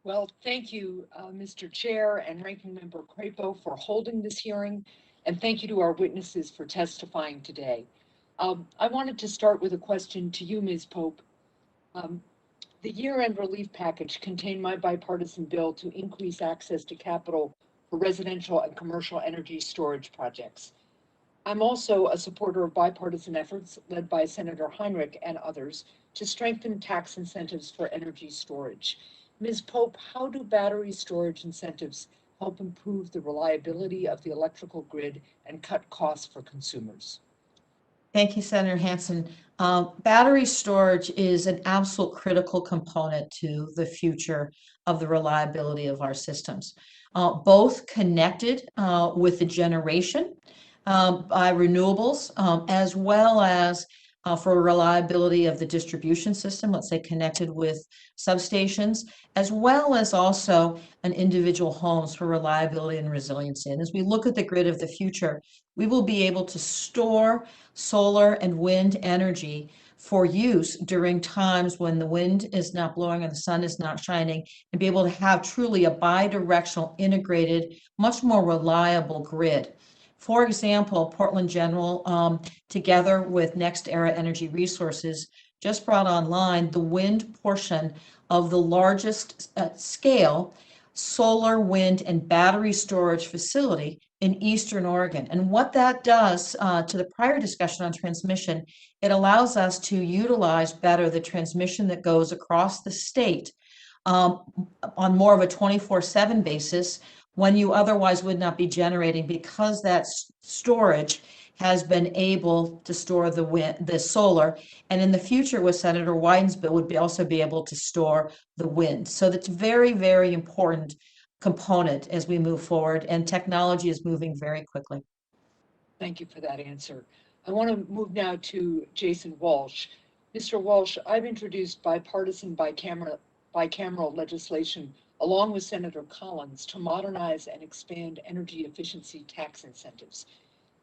Well, thank you, Mr. Chair and Ranking Member Crapo for holding this hearing, and thank you to our witnesses for testifying today. I wanted to start with a question to you, Ms. Pope. Um, the year-end relief package contained my bipartisan bill to increase access to capital for residential and commercial energy storage projects. I'm also a supporter of bipartisan efforts led by Senator Heinrich and others to strengthen tax incentives for energy storage. Ms. Pope, how do battery storage incentives help improve the reliability of the electrical grid and cut costs for consumers? Thank you, Senator Hansen. Battery storage is an absolute critical component to the future of the reliability of our systems. Both connected with the generation by renewables, as well as for reliability of the distribution system, let's say connected with substations, as well as also an individual homes for reliability and resiliency. And as we look at the grid of the future, we will be able to store solar and wind energy for use during times when the wind is not blowing or the sun is not shining, and be able to have truly a bi-directional, integrated, much more reliable grid. For example, Portland General, together with Next Era Energy Resources, just brought online the wind portion of the largest scale solar, wind, and battery storage facility in Eastern Oregon. And what that does to the prior discussion on transmission, it allows us to utilize better the transmission that goes across the state on more of a 24/7 basis when you otherwise would not be generating, because that storage has been able to store the wind, the solar, and in the future with Senator Wyden's bill would also be able to store the wind. So that's very, very important component as we move forward, and technology is moving very quickly. Thank you for that answer. I want to move now to Jason Walsh. Mr. Walsh, I've introduced bipartisan bicameral legislation along with Senator Collins to modernize and expand energy efficiency tax incentives.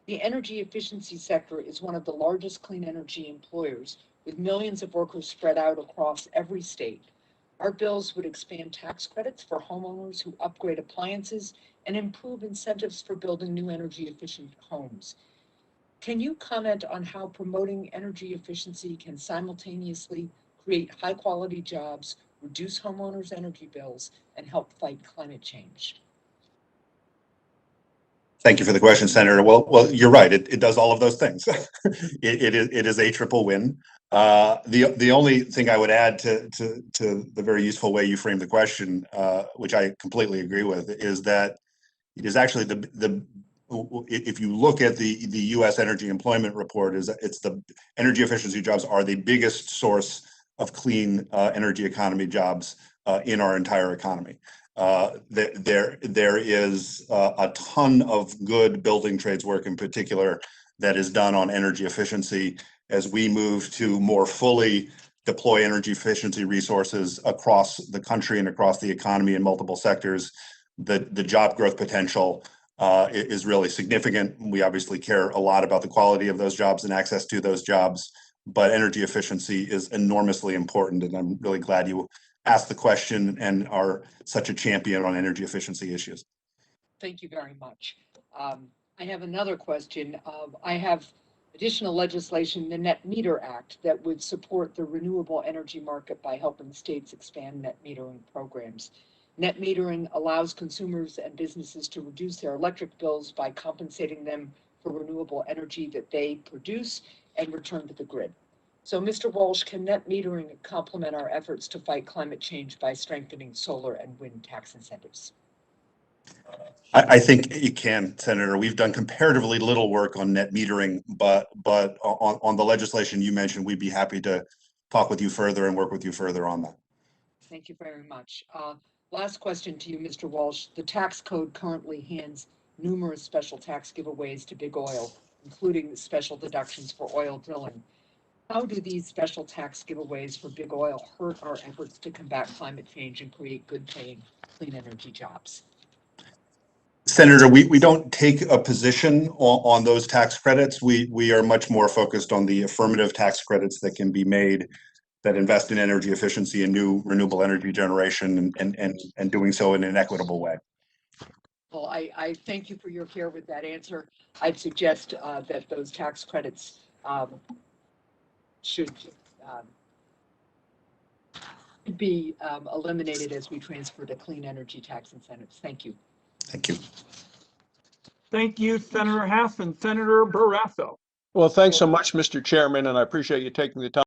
The energy efficiency sector is one of the largest clean energy employers, with millions of workers spread out across every state. Our bills would expand tax credits for homeowners who upgrade appliances and improve incentives for building new energy efficient homes. Can you comment on how promoting energy efficiency can simultaneously create high quality jobs, reduce homeowners' energy bills, and help fight climate change? Thank you for the question, Senator. Well, you're right. It does all of those things. it is a triple win. The only thing I would add to the very useful way you framed the question, which I completely agree with, is that it is actually if you look at the U.S. Energy Employment Report, it's the energy efficiency jobs are the biggest source of clean energy economy jobs in our entire economy. There is a ton of good building trades work in particular that is done on energy efficiency as we move to more fully deploy energy efficiency resources across the country and across the economy in multiple sectors. The job growth potential is really significant. We obviously care a lot about the quality of those jobs and access to those jobs, but energy efficiency is enormously important, and I'm really glad you asked the question and are such a champion on energy efficiency issues. Thank you very much. I have another question. I have additional legislation, the Net Meter Act, that would support the renewable energy market by helping states expand net metering programs. Net metering allows consumers and businesses to reduce their electric bills by compensating them for renewable energy that they produce and return to the grid. So, Mr. Walsh, can net metering complement our efforts to fight climate change by strengthening solar and wind tax incentives? I think it can, Senator. We've done comparatively little work on net metering, but on the legislation you mentioned, we'd be happy to talk with you further and work with you further on that. Thank you very much. Last question to you, Mr. Walsh. The tax code currently hands numerous special tax giveaways to big oil, including special deductions for oil drilling. How do these special tax giveaways for big oil hurt our efforts to combat climate change and create good paying clean energy jobs? Senator, we don't take a position on those tax credits. We are much more focused on the affirmative tax credits that can be made that invest in energy efficiency and new renewable energy generation and doing so in an equitable way. Well, I thank you for your care with that answer. I'd suggest that those tax credits should be eliminated as we transfer to clean energy tax incentives. Thank you. Thank you. Thank you, Senator Hassan. Senator Barrasso. Well, thanks so much, Mr. Chairman, and I appreciate you taking the time